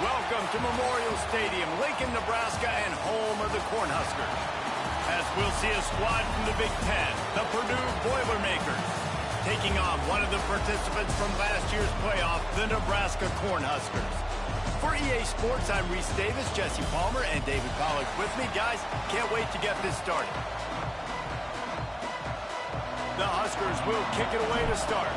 Welcome to Memorial Stadium, Lincoln, Nebraska, and home of the Cornhuskers. As we'll see a squad from the Big Ten, the Purdue Boilermakers, taking on one of the participants from last year's playoff, the Nebraska Cornhuskers. For EA Sports, I'm Reese Davis, Jesse Palmer, and David Pollack with me. Guys, can't wait to get this started. The Huskers will kick it away to start.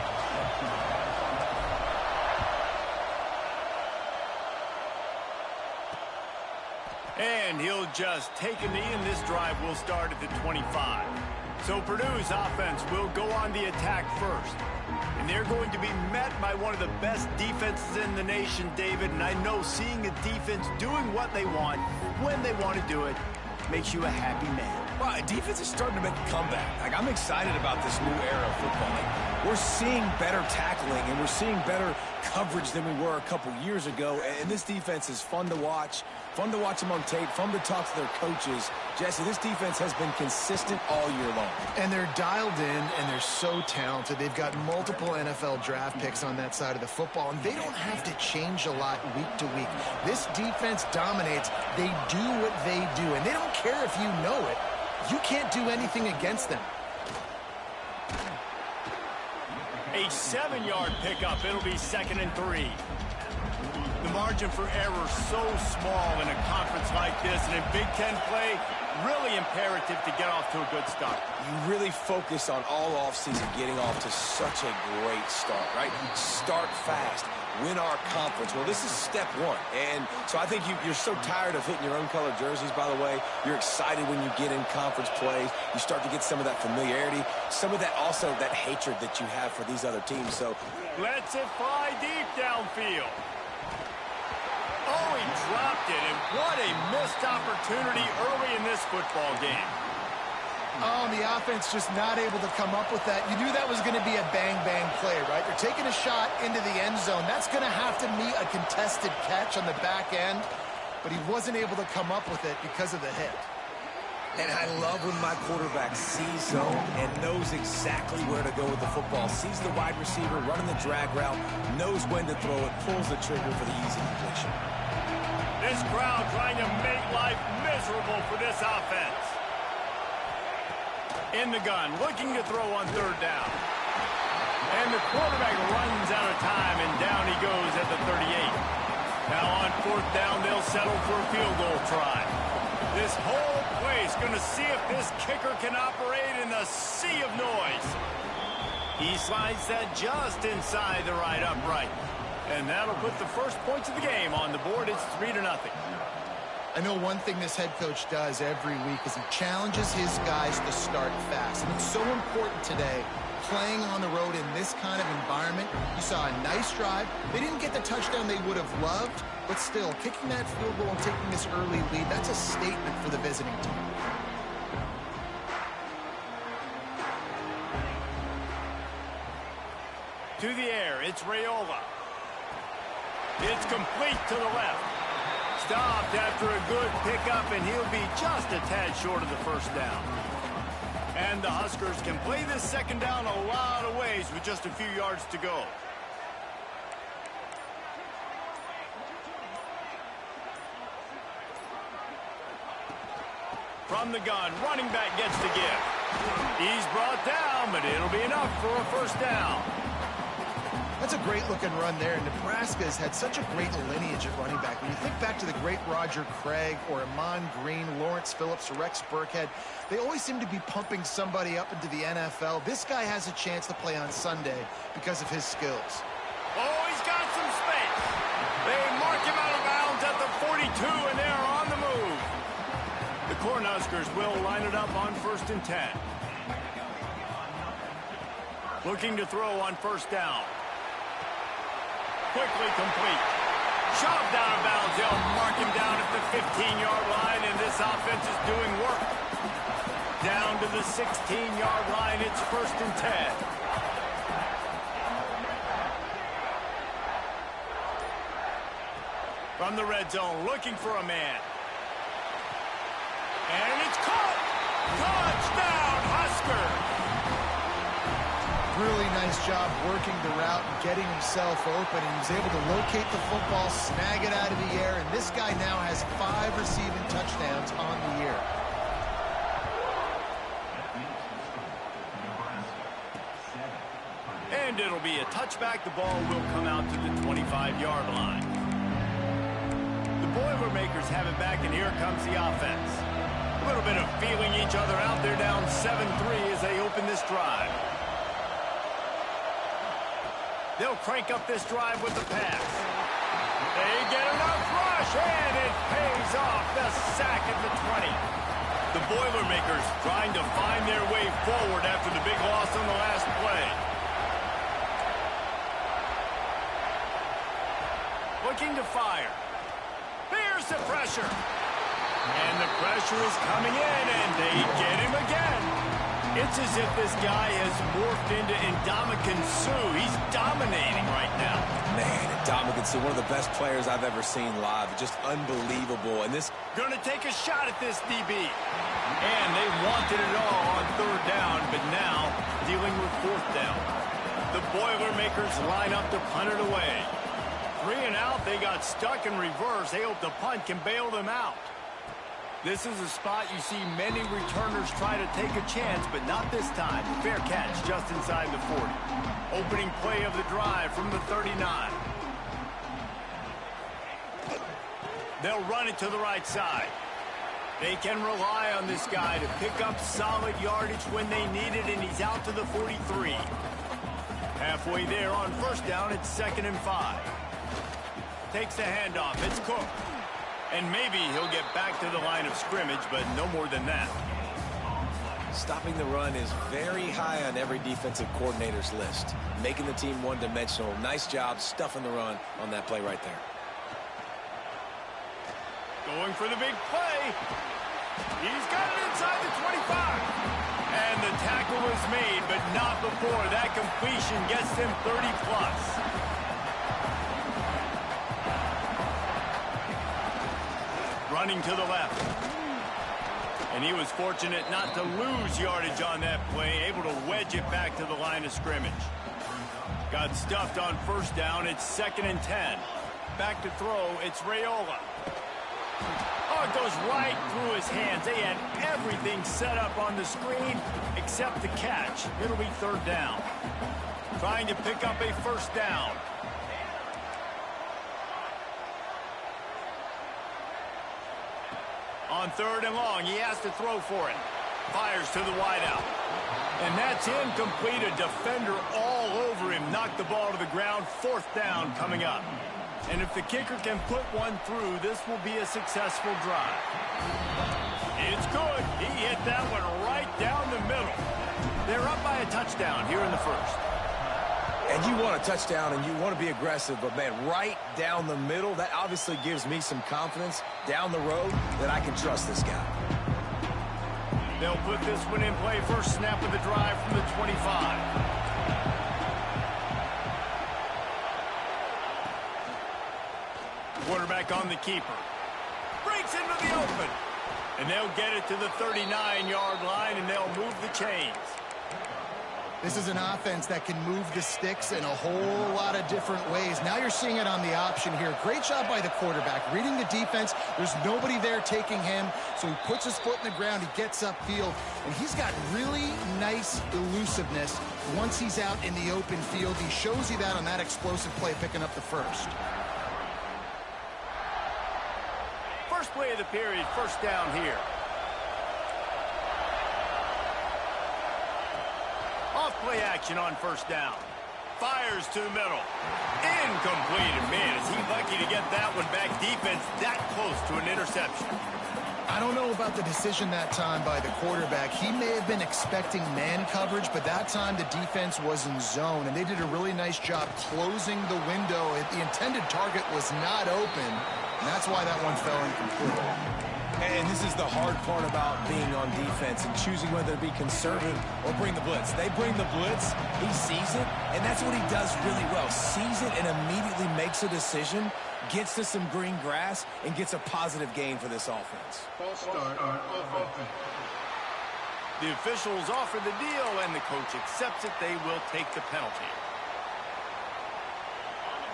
And he'll just take a knee, and this drive will start at the 25. So Purdue's offense will go on the attack first. And they're going to be met by one of the best defenses in the nation, David. And I know seeing a defense doing what they want, when they want to do it, makes you a happy man. Well, defense is starting to make a comeback. I'm excited about this new era of football. We're seeing better tackling, and we're seeing better coverage than we were a couple years ago. And this defense is fun to watch them on tape, fun to talk to their coaches. Jesse, this defense has been consistent all year long. And they're dialed in, and they're so talented. They've got multiple NFL draft picks on that side of the football, and they don't have to change a lot week to week. This defense dominates. They do what they do, and they don't care if you know it. You can't do anything against them. A 7-yard pickup. It'll be 2nd and 3. The margin for error so small in a conference like this, and in Big Ten play, really imperative to get off to a good start. You really focus on all offseason getting off to such a great start, right? Start fast. Win our conference. Well, this is step one. And so I think you're so tired of hitting your own color jerseys, by the way. You're excited when you get in conference plays. You start to get some of that familiarity, some of that also that hatred that you have for these other teams. So lets it fly deep downfield. Oh, he dropped it, and what a missed opportunity early in this football game. Oh, and the offense just not able to come up with that. You knew that was going to be a bang-bang play, right? You're taking a shot into the end zone. That's going to have to meet a contested catch on the back end, but he wasn't able to come up with it because of the hit. And I love when my quarterback sees zone and knows exactly where to go with the football. Sees the wide receiver running the drag route, knows when to throw it, pulls the trigger for the easy completion. This crowd trying to make life miserable for this offense. In the gun, looking to throw on 3rd down. And the quarterback runs out of time, and down he goes at the 38. Now on 4th down, they'll settle for a field goal try. This whole place going to see if this kicker can operate in the sea of noise. He slides that just inside the right upright. And that'll put the first points of the game on the board. It's 3-0. I know one thing this head coach does every week is he challenges his guys to start fast. And it's so important today, playing on the road in this kind of environment. You saw a nice drive. They didn't get the touchdown they would have loved, but still, kicking that field goal and taking this early lead, that's a statement for the visiting team. To the air, it's Raiola. It's complete to the left. Stopped after a good pickup, and he'll be just a tad short of the 1st down. And the Huskers can play this 2nd down a lot of ways with just a few yards to go. From the gun, running back gets the give. He's brought down, but it'll be enough for a 1st down. That's a great-looking run there. Nebraska has had such a great lineage at running back. When you think back to the great Roger Craig or Amon Green, Lawrence Phillips, or Rex Burkhead, they always seem to be pumping somebody up into the NFL. This guy has a chance to play on Sunday because of his skills. Oh, he's got some space. They mark him out of bounds at the 42, and they're on the move. The Cornhuskers will line it up on 1st and 10. Looking to throw on 1st down. Quickly complete. Shoved out of bounds. They'll mark him down at the 15-yard line, and this offense is doing work. Down to the 16-yard line. It's 1st and 10. From the red zone, looking for a man. And it's caught! Touchdown, Huskers! really nice job working the route and getting himself open. And he was able to locate the football, snag it out of the air, and this guy now has 5 receiving touchdowns on the year. And it'll be a touchback. The ball will come out to the 25-yard line. The Boilermakers have it back, and here comes the offense. A little bit of feeling each other out. They're down 7-3 as they open this drive. They'll crank up this drive with the pass. They get enough rush, and it pays off. The sack at the 20. The Boilermakers trying to find their way forward after the big loss on the last play. Looking to fire. There's the pressure. And the pressure is coming in, and they get him again. It's as if this guy has morphed into Ndamukong Suh. He's dominating right now. Man, Ndamukong Suh, one of the best players I've ever seen live. Just unbelievable. And this... Going to take a shot at this DB. And they wanted it all on 3rd down, but now dealing with 4th down. The Boilermakers line up to punt it away. 3 and out, they got stuck in reverse. They hope the punt can bail them out. This is a spot you see many returners try to take a chance, but not this time. Fair catch just inside the 40. Opening play of the drive from the 39. They'll run it to the right side. They can rely on this guy to pick up solid yardage when they need it, and he's out to the 43. Halfway there on 1st down, it's 2nd and 5. Takes the handoff. It's Cook. And maybe he'll get back to the line of scrimmage, but no more than that. Stopping the run is very high on every defensive coordinator's list. Making the team one-dimensional. Nice job stuffing the run on that play right there. Going for the big play. He's got it inside the 25. And the tackle is made, but not before that completion gets them 30+. Running to the left. And he was fortunate not to lose yardage on that play, able to wedge it back to the line of scrimmage. Got stuffed on 1st down. It's 2nd and 10. Back to throw. It's Raiola. Oh, it goes right through his hands. They had everything set up on the screen except the catch. It'll be 3rd down. Trying to pick up a 1st down. On 3rd and long, he has to throw for it. Fires to the wideout. And that's incomplete. A defender all over him. Knocked the ball to the ground. 4th down coming up. And if the kicker can put one through, this will be a successful drive. It's good. He hit that one right down the middle. They're up by a touchdown here in the 1st. And you want a touchdown and you want to be aggressive, but man, right down the middle, that obviously gives me some confidence down the road that I can trust this guy. They'll put this one in play. 1st snap of the drive from the 25. Quarterback on the keeper. Breaks into the open. And they'll get it to the 39-yard line, and they'll move the chains. This is an offense that can move the sticks in a whole lot of different ways. Now you're seeing it on the option here. Great job by the quarterback. Reading the defense, there's nobody there taking him, so he puts his foot in the ground, he gets upfield, and he's got really nice elusiveness once he's out in the open field. He shows you that on that explosive play, picking up the 1st. First play of the period, 1st down here. Off-play action on 1st down. Fires to the middle. Incomplete. And man, is he lucky to get that one back. Defense that close to an interception. I don't know about the decision that time by the quarterback. He may have been expecting man coverage, but that time the defense was in zone, and they did a really nice job closing the window. The intended target was not open, and that's why that one fell incomplete. And this is the hard part about being on defense and choosing whether to be conservative or bring the blitz. They bring the blitz, he sees it, and that's what he does really well. Sees it and immediately makes a decision, gets to some green grass, and gets a positive gain for this offense. False start on offense. The officials offer the deal, and the coach accepts it. They will take the penalty.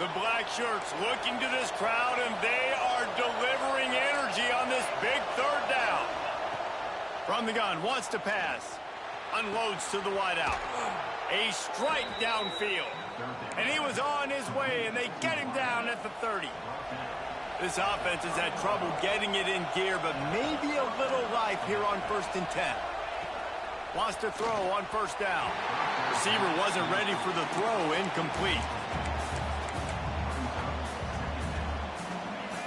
The black shirts looking to this crowd, and they are delivering energy on this big third down. From the gun, wants to pass. Unloads to the wideout. A strike downfield. And he was on his way, and they get him down at the 30. This offense has had trouble getting it in gear, but maybe a little life here on 1st and 10. Wants to throw on 1st down. Receiver wasn't ready for the throw, incomplete.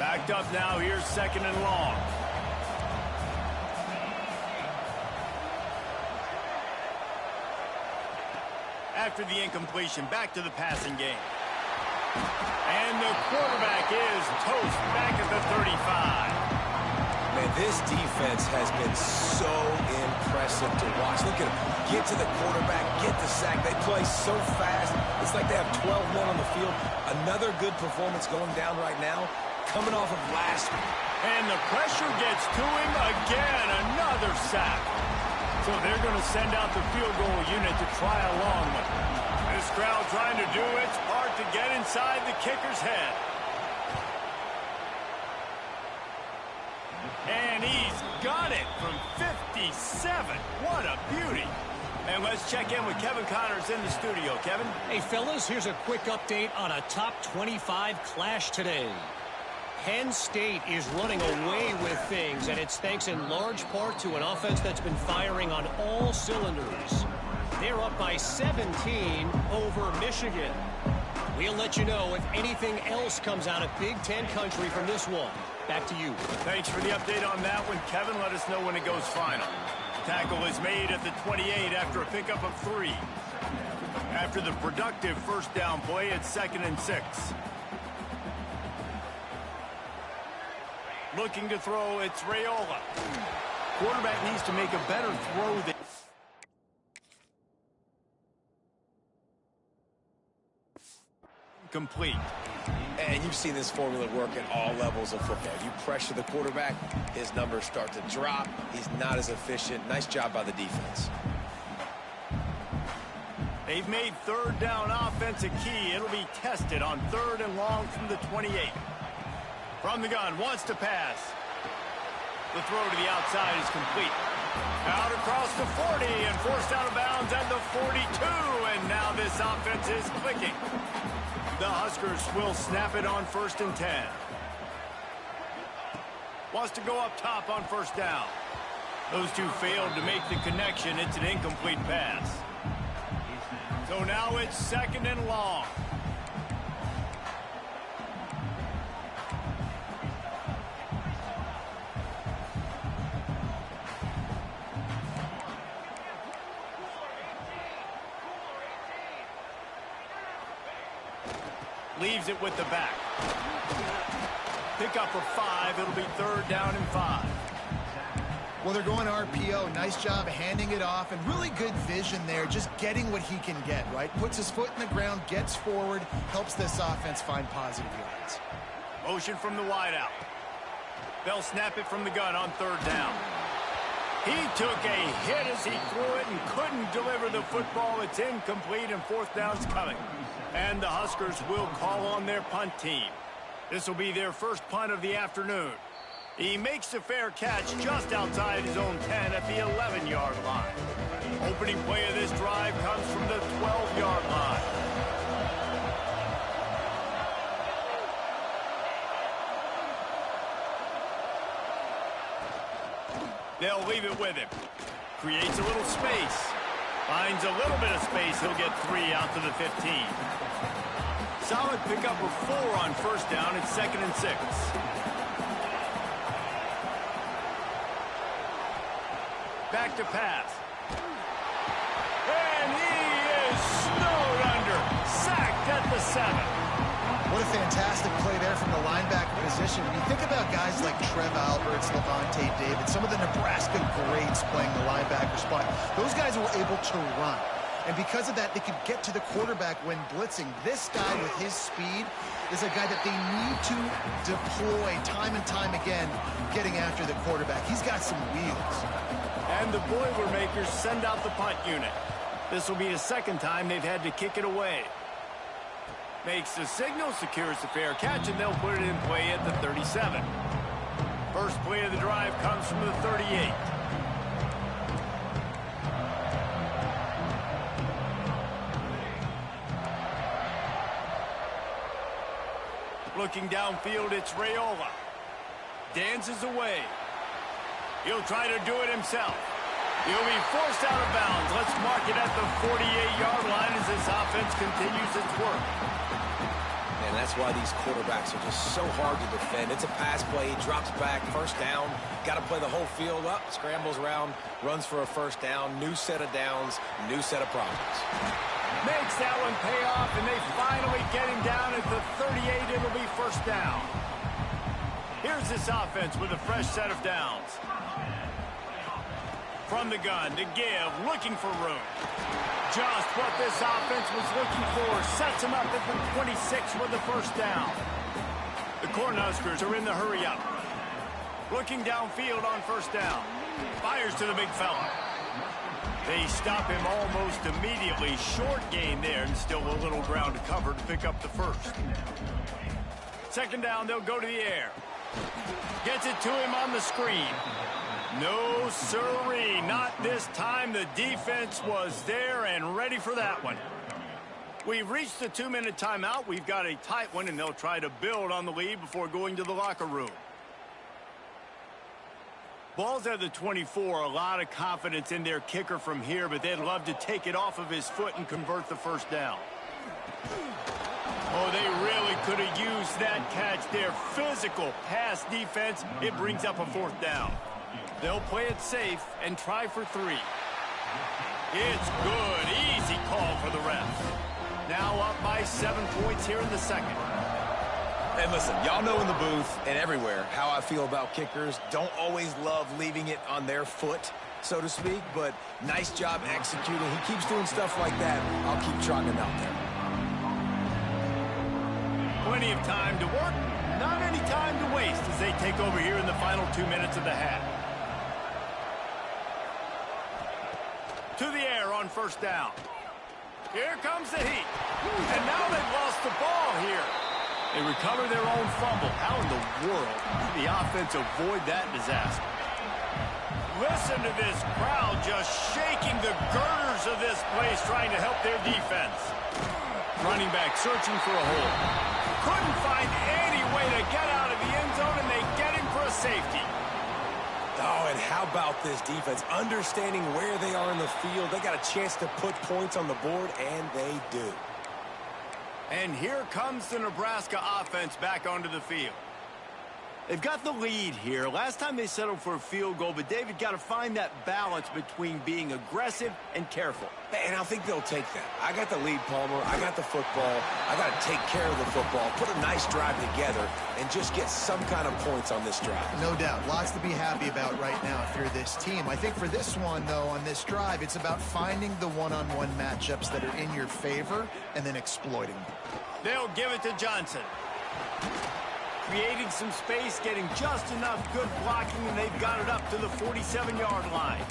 Backed up now, here's 2nd and long. After the incompletion, back to the passing game. And the quarterback is toast back at the 35. Man, this defense has been so impressive to watch. Look at them. Get to the quarterback, get the sack. They play so fast. It's like they have 12 men on the field. Another good performance going down right now, coming off of last week. And the pressure gets to him again. Another sack. So they're going to send out the field goal unit to try along with it. This crowd trying to do its part to get inside the kicker's head. And he's got it from 57. What a beauty. And let's check in with Kevin Connors in the studio. Kevin? Hey, fellas, here's a quick update on a top 25 clash today. Penn State is running away with things, and it's thanks in large part to an offense that's been firing on all cylinders. They're up by 17 over Michigan. We'll let you know if anything else comes out of Big Ten country from this one. Back to you. Thanks for the update on that one, Kevin. Let us know when it goes final. Tackle is made at the 28 after a pickup of 3. After the productive 1st down play, it's 2nd and 6. Looking to throw, it's Raiola. Quarterback needs to make a better throw than... Complete. And you've seen this formula work at all levels of football. You pressure the quarterback, his numbers start to drop. He's not as efficient. Nice job by the defense. They've made 3rd down offense a key. It'll be tested on 3rd and long from the 28. From the gun, wants to pass. The throw to the outside is complete. Out across the 40 and forced out of bounds at the 42. And now this offense is clicking. The Huskers will snap it on 1st and 10. Wants to go up top on 1st down. Those two failed to make the connection. It's an incomplete pass. So now it's 2nd and long. Leaves it with the back. Pick up for 5. It'll be 3rd down and 5. Well, they're going RPO. Nice job handing it off, and really good vision there, just getting what he can get, right? Puts his foot in the ground, gets forward, helps this offense find positive yards. Motion from the wideout. They'll snap it from the gun on 3rd down. He took a hit as he threw it and couldn't deliver the football. It's incomplete, and 4th down's coming. And the Huskers will call on their punt team. This will be their first punt of the afternoon. He makes the fair catch just outside his own 10 at the 11-yard line. Opening play of this drive comes from the 12-yard line. They'll leave it with him. Creates a little space. Finds a little bit of space. He'll get 3 out to the 15. Solid pickup of 4 on 1st down. It's 2nd and 6. Back to pass. And he is snowed under. Sacked at the 7. What a fantastic play there from the linebacker position. When you think about guys like Trev Alberts, Levante David, some of the Nebraska greats playing the linebacker spot, those guys were able to run. And because of that, they could get to the quarterback when blitzing. This guy with his speed is a guy that they need to deploy time and time again, getting after the quarterback. He's got some wheels. And the Boilermakers send out the punt unit. This will be the second time they've had to kick it away. Makes the signal, secures the fair catch, and they'll put it in play at the 37. First play of the drive comes from the 38. Looking downfield, it's Raiola. Dances away. He'll try to do it himself. He'll be forced out of bounds. Let's mark it at the 48-yard line as this offense continues its work. And that's why these quarterbacks are just so hard to defend. It's a pass play, drops back, first down. Got to play the whole field up, scrambles around, runs for a first down, new set of downs, new set of problems. Makes that one pay off, and they finally get him down at the 38. It'll be first down. Here's this offense with a fresh set of downs. From the gun to give, looking for room. Just what this offense was looking for. Sets him up at the 26 with the first down. The Cornhuskers are in the hurry up. Looking downfield on first down. Fires to the big fella. They stop him almost immediately. Short gain there, and still a little ground to cover to pick up the first. Second down, they'll go to the air. Gets it to him on the screen. No sirree, not this time. The defense was there and ready for that one. We've reached the 2-minute timeout. We've got a tight one, and they'll try to build on the lead before going to the locker room. Ball's at the 24. A lot of confidence in their kicker from here, but they'd love to take it off of his foot and convert the first down. Oh, they really could have used that catch there. Physical pass defense. It brings up a fourth down. They'll play it safe and try for 3. It's good. Easy call for the refs. Now up by 7 points here in the second. And listen, y'all know in the booth and everywhere how I feel about kickers. Don't always love leaving it on their foot, so to speak, but nice job executing. He keeps doing stuff like that. I'll keep trotting him out there. Plenty of time to work, not any time to waste as they take over here in the final 2 minutes of the half. To the air on first down. Here comes the heat. And now they've lost the ball here. They recover their own fumble. How in the world did the offense avoid that disaster? Listen to this crowd just shaking the girders of this place trying to help their defense. Running back searching for a hole. Couldn't find any way to get out of the end zone, and they get him for a safety. Oh, and how about this defense? Understanding where they are in the field. They got a chance to put points on the board, and they do. And here comes the Nebraska offense back onto the field. They've got the lead here. Last time they settled for a field goal, but David got to find that balance between being aggressive and careful. And I think they'll take that. I got the lead, Palmer. I got the football. I got to take care of the football, put a nice drive together, and just get some kind of points on this drive. No doubt. Lots to be happy about right now if you're this team. I think for this one, though, on this drive, it's about finding the one-on-one matchups that are in your favor and then exploiting them. They'll give it to Johnson. Creating some space, getting just enough good blocking, and they've got it up to the 47-yard line.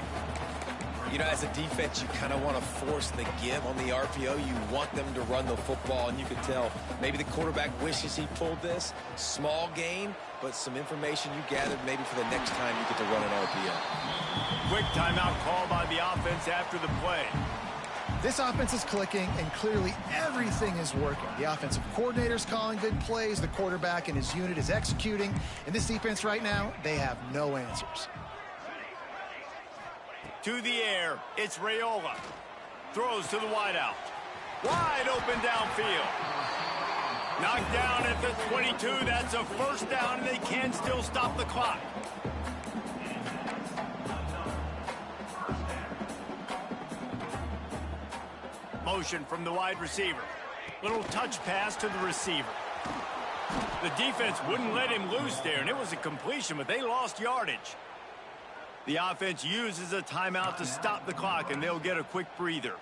You know, as a defense, you kind of want to force the give on the RPO. You want them to run the football, and you can tell maybe the quarterback wishes he pulled this. Small gain, but some information you gathered maybe for the next time you get to run an RPO. Quick timeout call by the offense after the play. This offense is clicking, and clearly everything is working. The offensive coordinator's calling good plays. The quarterback and his unit is executing. And this defense right now, they have no answers. To the air, it's Raiola. Throws to the wideout. Wide open downfield. Knocked down at the 22. That's a first down, and they can still stop the clock. Motion from the wide receiver. Little touch pass to the receiver. The defense wouldn't let him loose there, and it was a completion, but they lost yardage. The offense uses a timeout to stop the clock, and they'll get a quick breather.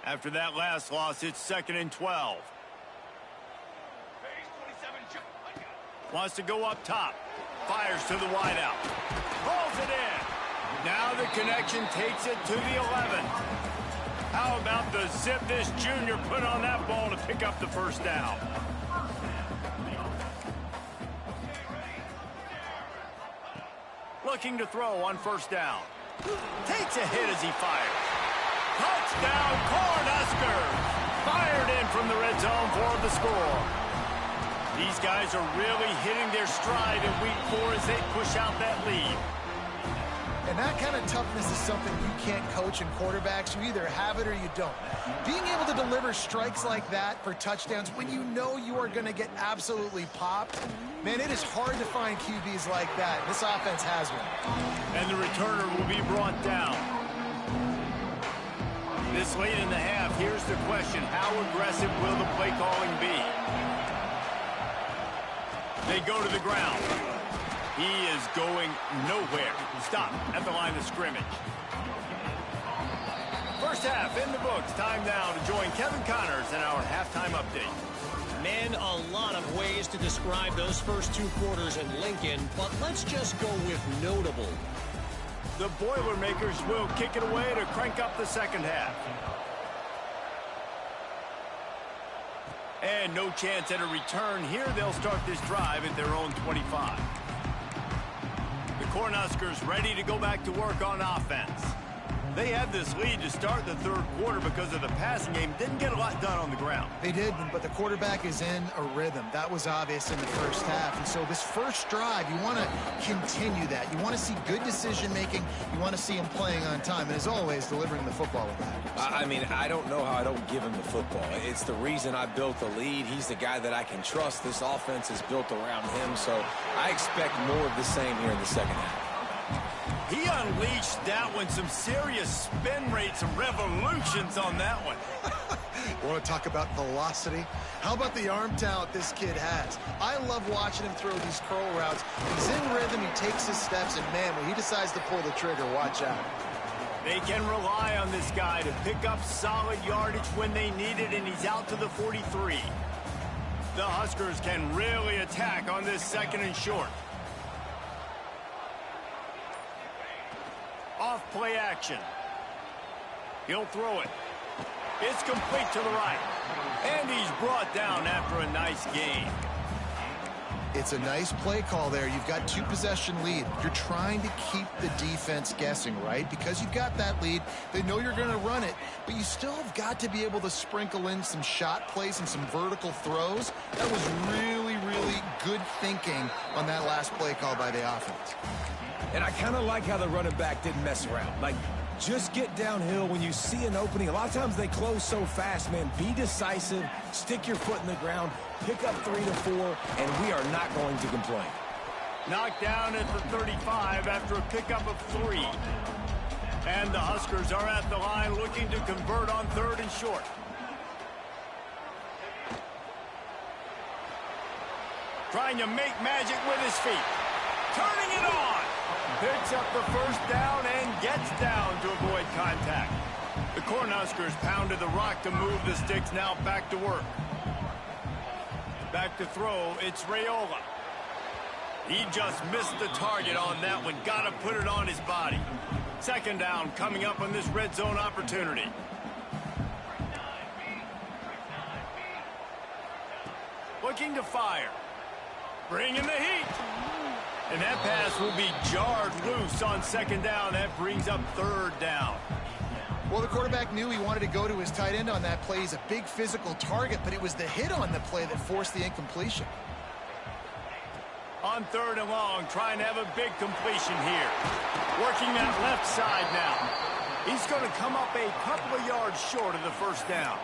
After that last loss, it's 2nd and 12. Wants to go up top. Fires to the wideout. Rolls it in. Now the connection takes it to the 11. How about the zip this junior put on that ball to pick up the first down? Looking to throw on first down. Takes a hit as he fires. Touchdown, Cornhuskers! Fired in from the red zone for the score. These guys are really hitting their stride in week 4 as they push out that lead. And that kind of toughness is something you can't coach in quarterbacks. You either have it or you don't. Being able to deliver strikes like that for touchdowns when you know you are going to get absolutely popped, man, it is hard to find QBs like that. This offense has one. And the returner will be brought down. This late in the half, here's the question. How aggressive will the play calling be? They go to the ground. He is going nowhere. Stop at the line of scrimmage. First half in the books. Time now to join Kevin Connors in our halftime update. Man, a lot of ways to describe those first 2 quarters in Lincoln, but let's just go with notable. The Boilermakers will kick it away to crank up the second half. And no chance at a return here. They'll start this drive at their own 25. The Cornhuskers ready to go back to work on offense. They had this lead to start the third quarter because of the passing game. Didn't get a lot done on the ground. They did, but the quarterback is in a rhythm. That was obvious in the first half. And so this first drive, you want to continue that. You want to see good decision-making. You want to see him playing on time. And as always, delivering the football with that. I mean, I don't know how I don't give him the football. It's the reason I built the lead. He's the guy that I can trust. This offense is built around him. So I expect more of the same here in the second half. He unleashed that one. Some serious spin rates, some revolutions on that one. You want to talk about velocity? How about the arm talent this kid has? I love watching him throw these curl routes. He's in rhythm, he takes his steps, and man, when he decides to pull the trigger, watch out. They can rely on this guy to pick up solid yardage when they need it, and he's out to the 43. The Huskers can really attack on this second and short. Off play action. He'll throw it. It's complete to the right. And he's brought down after a nice gain. It's a nice play call there. You've got 2-possession lead. You're trying to keep the defense guessing, right? Because you've got that lead. They know you're going to run it, but you still have got to be able to sprinkle in some shot plays and some vertical throws. That was really, really good thinking on that last play call by the offense. And I kind of like how the running back didn't mess around. Like, just get downhill when you see an opening. A lot of times they close so fast, man. Be decisive, stick your foot in the ground, pick up 3 to 4, and we are not going to complain. Knocked down at the 35 after a pickup of 3. And the Huskers are at the line looking to convert on 3rd and short. Trying to make magic with his feet. Turning it on. Picks up the first down and gets down to avoid contact. The Cornhuskers pounded the rock to move the sticks. Now back to work. Back to throw. It's Raiola. He just missed the target on that one. Got to put it on his body. Second down coming up on this red zone opportunity. Looking to fire. Bringing the heat. And that pass will be jarred loose on second down. That brings up 3rd down. Well, the quarterback knew he wanted to go to his tight end on that play. He's a big physical target, but it was the hit on the play that forced the incompletion. On 3rd and long, trying to have a big completion here. Working that left side now. He's going to come up a couple of yards short of the first down.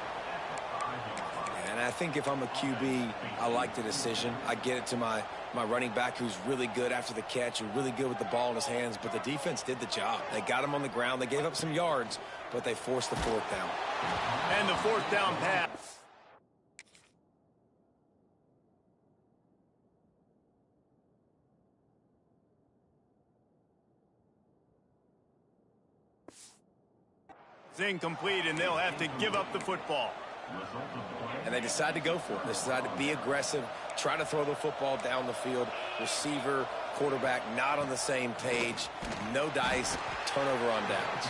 And I think if I'm a QB, I like the decision. I get it to my running back who's really good after the catch and really good with the ball in his hands, but the defense did the job. They got him on the ground. They gave up some yards, but they forced the 4th down. And the 4th down pass. It's incomplete, and they'll have to give up the football. And they decide to go for it. They decide to be aggressive, try to throw the football down the field. Receiver, quarterback not on the same page. No dice, turnover on downs.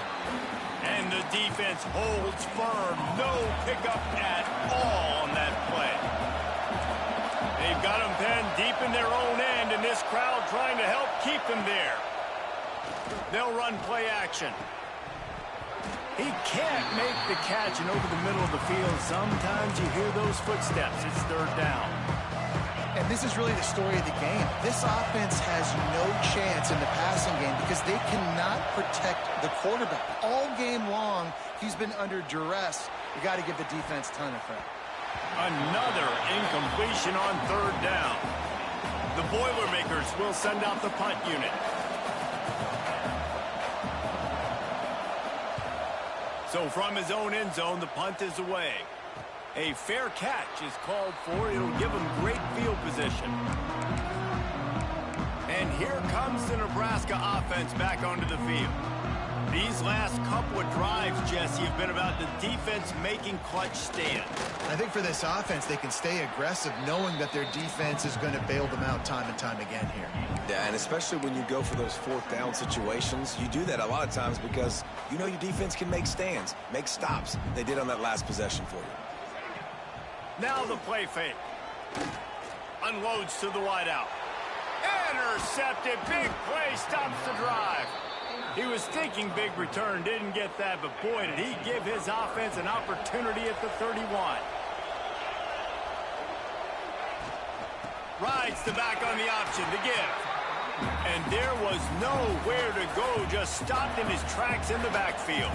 And the defense holds firm. No pickup at all on that play. They've got them penned deep in their own end, and this crowd trying to help keep them there. They'll run play action. He can't make the catch, and over the middle of the field, sometimes you hear those footsteps. It's third down. And this is really the story of the game. This offense has no chance in the passing game because they cannot protect the quarterback. All game long, he's been under duress. You got to give the defense a ton of credit. Another incompletion on third down. The Boilermakers will send out the punt unit. So from his own end zone, the punt is away. A fair catch is called for. It'll give him great field position. And here comes the Nebraska offense back onto the field. These last couple of drives, Jesse, have been about the defense making clutch stands. I think for this offense, they can stay aggressive knowing that their defense is going to bail them out time and time again here. Yeah, and especially when you go for those fourth down situations, you do that a lot of times because you know your defense can make stands, make stops. They did on that last possession for you. Now the play fake. Unloads to the wideout. Intercepted. Big play stops the drive. He was thinking big return, didn't get that, but boy, did he give his offense an opportunity at the 31. Rides the back on the option to give. And there was nowhere to go, just stopped in his tracks in the backfield.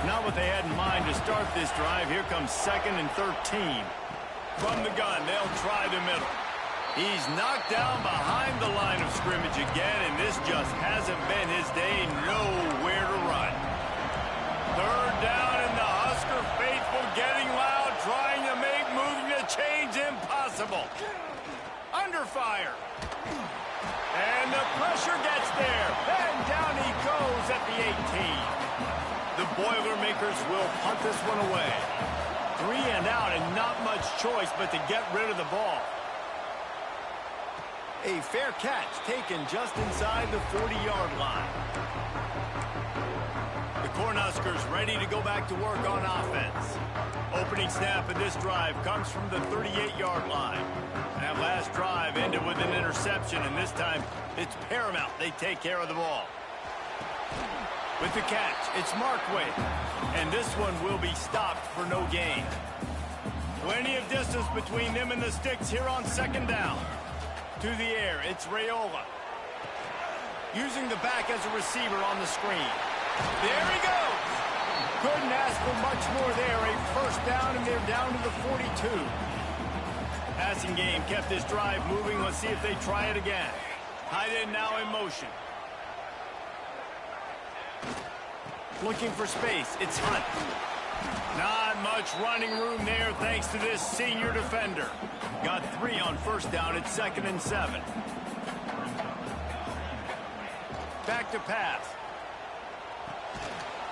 Not what they had in mind to start this drive. Here comes 2nd and 13. From the gun, they'll try the middle. He's knocked down behind the line of scrimmage again, and this just hasn't been his day. Nowhere to run. Third down, and the Husker faithful getting loud, trying to make moving the chains impossible. Under fire. And the pressure gets there. And down he goes at the 18. The Boilermakers will punt this one away. 3 and out, and not much choice but to get rid of the ball. A fair catch taken just inside the 40-yard line. The Cornhuskers ready to go back to work on offense. Opening snap of this drive comes from the 38-yard line. That last drive ended with an interception, and this time it's paramount they take care of the ball. With the catch, it's Markway, and this one will be stopped for no gain. Plenty of distance between them and the sticks here on 2nd down. To the air, it's Raiola. Using the back as a receiver on the screen. There he goes! Couldn't ask for much more there. A first down, and they're down to the 42. Passing game kept this drive moving. Let's see if they try it again. Tight end now in motion. Looking for space. It's Hunt. Not much running room there thanks to this senior defender. Got 3 on first down at 2nd and 7. Back to pass.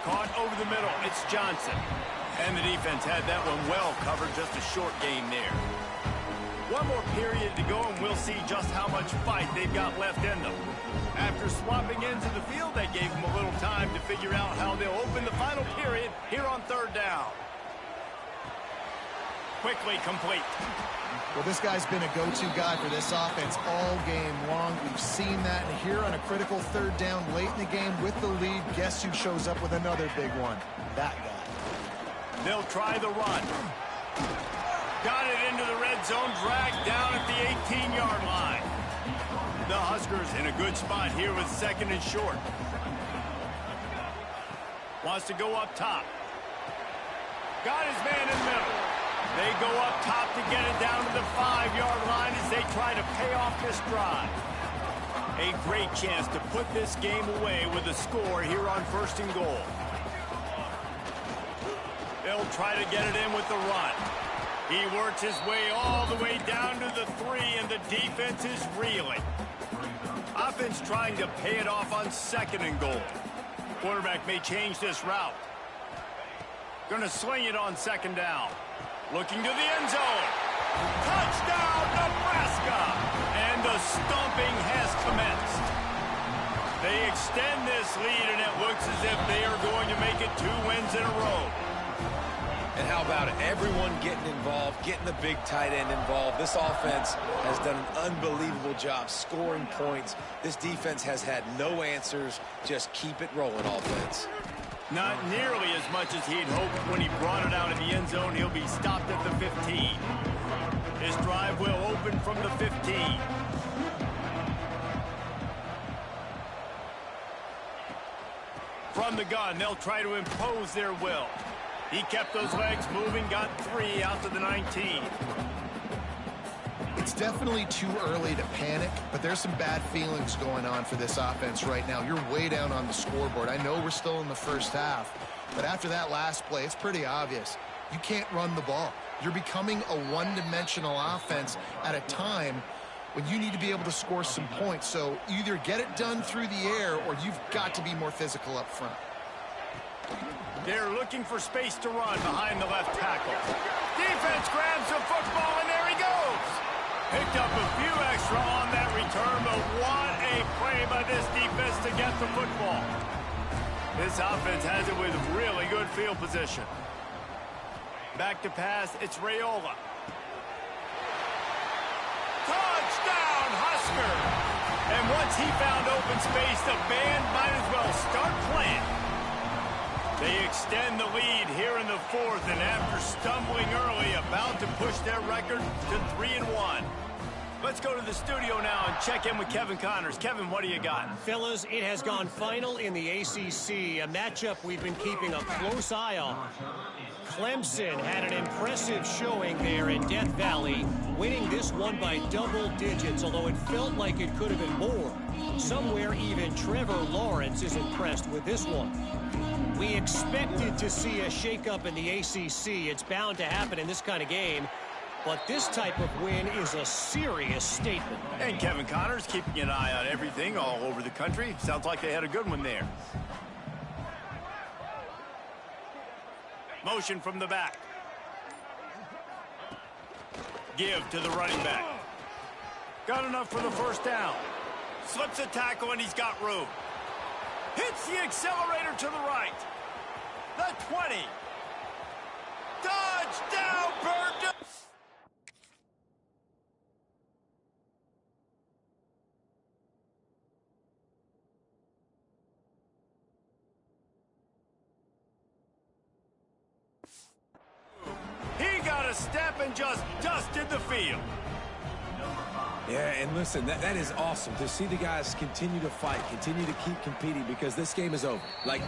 Caught over the middle. It's Johnson. And the defense had that one well covered. Just a short gain there. One more period to go, and we'll see just how much fight they've got left in them. After swapping into the field, that gave them a little time to figure out how they'll open the final period here on 3rd down. Quickly complete. Well, this guy's been a go-to guy for this offense all game long. We've seen that, and here on a critical 3rd down late in the game with the lead, guess who shows up with another big one? That guy. They'll try the run. Got it into the red zone, dragged down at the 18-yard line. The Huskers in a good spot here with 2nd and short. Wants to go up top. Got his man in the middle. They go up top to get it down to the 5-yard line as they try to pay off this drive. A great chance to put this game away with a score here on 1st and goal. They'll try to get it in with the run. He works his way all the way down to the 3, and the defense is reeling. Offense trying to pay it off on 2nd and goal. Quarterback may change this route. Going to sling it on second down. Looking to the end zone. Touchdown, Nebraska! And the stomping has commenced. They extend this lead, and it looks as if they are going to make it 2 wins in a row. And how about it? Everyone getting involved, getting the big tight end involved. This offense has done an unbelievable job scoring points. This defense has had no answers. Just keep it rolling, offense. Not nearly as much as he'd hoped when he brought it out of the end zone. He'll be stopped at the 15. This drive will open from the 15. From the gun, they'll try to impose their will. He kept those legs moving, got 3 out to the 19. It's definitely too early to panic, but there's some bad feelings going on for this offense right now. You're way down on the scoreboard. I know we're still in the first half, but after that last play, it's pretty obvious. You can't run the ball. You're becoming a one-dimensional offense at a time when you need to be able to score some points. So either get it done through the air or you've got to be more physical up front. They're looking for space to run behind the left tackle. Defense grabs the football, and there he goes. Picked up a few extra on that return, but what a play by this defense to get the football. This offense has it with really good field position. Back to pass, it's Raiola. Touchdown, Husker! And once he found open space, the band might as well start playing. They extend the lead here in the 4th, and after stumbling early, about to push their record to 3-1. Let's go to the studio now and check in with Kevin Connors. Kevin, what do you got? Fellas, it has gone final in the ACC, a matchup we've been keeping a close eye on. Clemson had an impressive showing there in Death Valley, winning this one by double digits, although it felt like it could have been more. Somewhere even Trevor Lawrence is impressed with this one. We expected to see a shakeup in the ACC. It's bound to happen in this kind of game. But this type of win is a serious statement. And Kevin Connors keeping an eye on everything all over the country. Sounds like they had a good one there. Motion from the back. Give to the running back. Got enough for the first down. Slips a tackle, and he's got room. Hits the accelerator to the right. The 20. Touchdown, Purdue! He got a step and just dusted the field. Yeah, and listen, that is awesome to see the guys continue to fight, continue to keep competing, because this game is over. Like,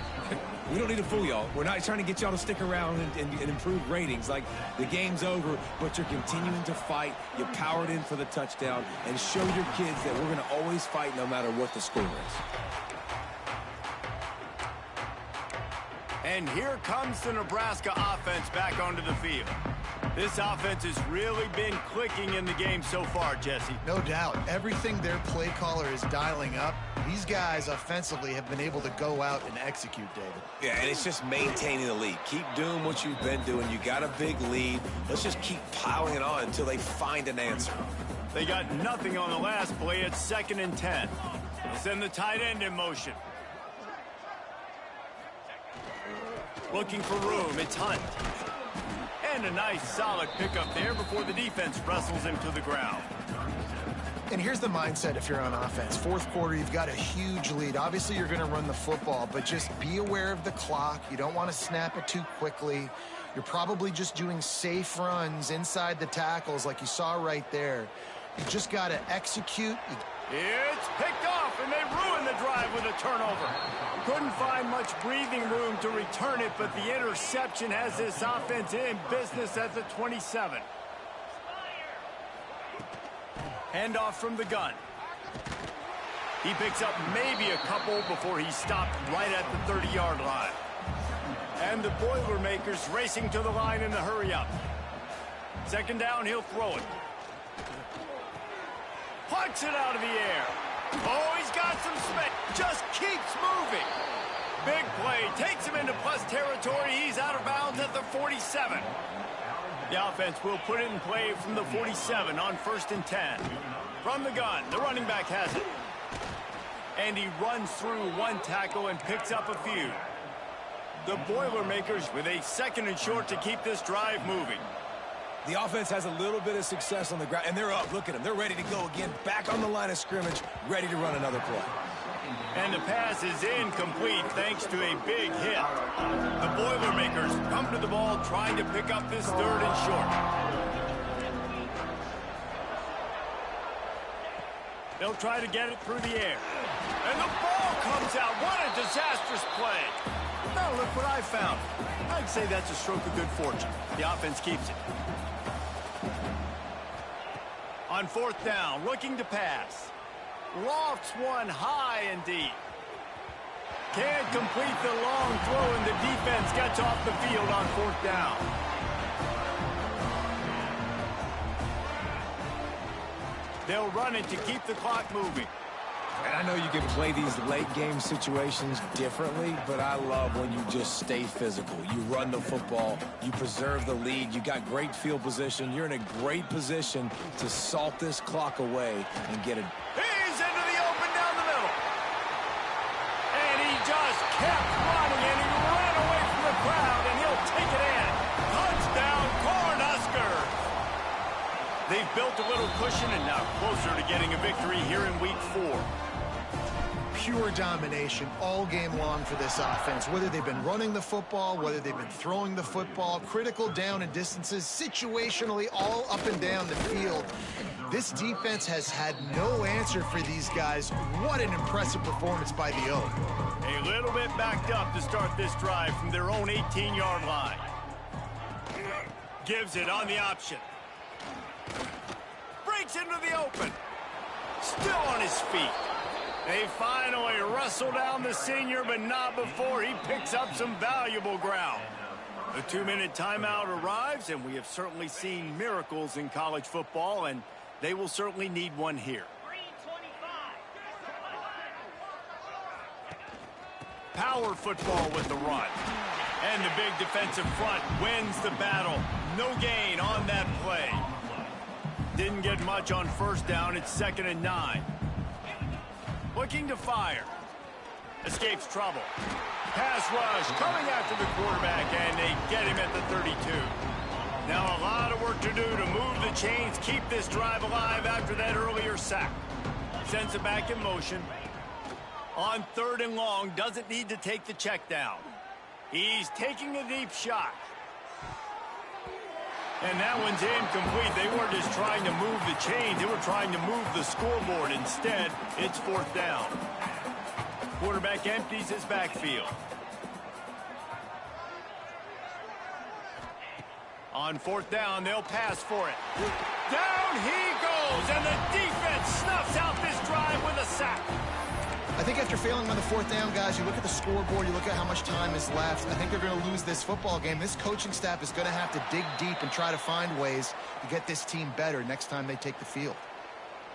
we don't need to fool y'all. We're not trying to get y'all to stick around and improve ratings. Like, the game's over, but you're continuing to fight. You powered in for the touchdown, and show your kids that we're going to always fight no matter what the score is. And here comes the Nebraska offense back onto the field. This offense has really been clicking in the game so far, Jesse. No doubt. Everything their play caller is dialing up, these guys offensively have been able to go out and execute, David. Yeah, and it's just maintaining the lead. Keep doing what you've been doing. You got a big lead. Let's just keep piling it on until they find an answer. They got nothing on the last play. It's 2nd and 10. They'll send the tight end in motion. Looking for room. It's Hunt. And a nice solid pickup there before the defense wrestles him to the ground. And here's the mindset if you're on offense. 4th quarter, you've got a huge lead. Obviously, you're going to run the football, but just be aware of the clock. You don't want to snap it too quickly. You're probably just doing safe runs inside the tackles like you saw right there. You just got to execute. It's picked off, and they ruin the drive with a turnover. Couldn't find much breathing room to return it, but the interception has this offense in business at the 27. Handoff from the gun. He picks up maybe a couple before he's stopped right at the 30-yard line. And the Boilermakers racing to the line in the hurry-up. 2nd down, he'll throw it. Punts it out of the air. Oh, he's got some space. Just keeps moving. Big play. Takes him into plus territory. He's out of bounds at the 47. The offense will put it in play from the 47 on 1st and 10. From the gun, the running back has it. And he runs through one tackle and picks up a few. The Boilermakers with a 2nd and short to keep this drive moving. The offense has a little bit of success on the ground, and they're up. Look at them. They're ready to go again. Back on the line of scrimmage, ready to run another play. And the pass is incomplete thanks to a big hit. The Boilermakers come to the ball trying to pick up this 3rd and short. They'll try to get it through the air. And the ball comes out. What a disastrous play. Now look what I found. I'd say that's a stroke of good fortune. The offense keeps it. On 4th down, looking to pass. Lofts one high and deep. Can't complete the long throw, and the defense gets off the field on 4th down. They'll run it to keep the clock moving. And I know you can play these late-game situations differently, but I love when you just stay physical. You run the football, you preserve the lead, you got great field position. You're in a great position to salt this clock away and get it. He's into the open down the middle. And he just kept running, and he ran away from the crowd, and he'll take it in. Touchdown, Cornhuskers. They've built a little cushion and now closer to getting a victory here in Week 4. Pure domination all game long for this offense. Whether they've been running the football, whether they've been throwing the football, critical down and distances, situationally all up and down the field. This defense has had no answer for these guys. What an impressive performance by the Oak. A little bit backed up to start this drive from their own 18-yard line. Gives it on the option. Breaks into the open. Still on his feet. They finally wrestle down the senior, but not before he picks up some valuable ground. The 2-minute timeout arrives, and we have certainly seen miracles in college football, and they will certainly need one here. Power football with the run. And the big defensive front wins the battle. No gain on that play. Didn't get much on 1st down. It's 2nd and 9. Looking to fire. Escapes trouble. Pass rush coming after the quarterback, and they get him at the 32. Now a lot of work to do to move the chains, keep this drive alive after that earlier sack. Sends it back in motion. On 3rd and long, doesn't need to take the check down. He's taking a deep shot. And that one's incomplete. They weren't just trying to move the chains. They were trying to move the scoreboard. Instead, it's 4th down. Quarterback empties his backfield. On 4th down, they'll pass for it. Down he goes, and the defense snuffs out this drive with a sack. I think after failing on the 4th down, guys, you look at the scoreboard, you look at how much time is left. I think they're going to lose this football game. This coaching staff is going to have to dig deep and try to find ways to get this team better next time they take the field.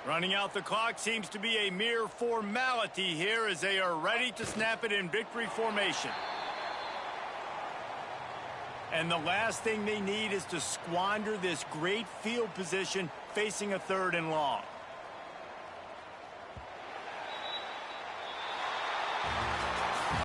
Running out the clock seems to be a mere formality here as they are ready to snap it in victory formation. And the last thing they need is to squander this great field position facing a 3rd and long.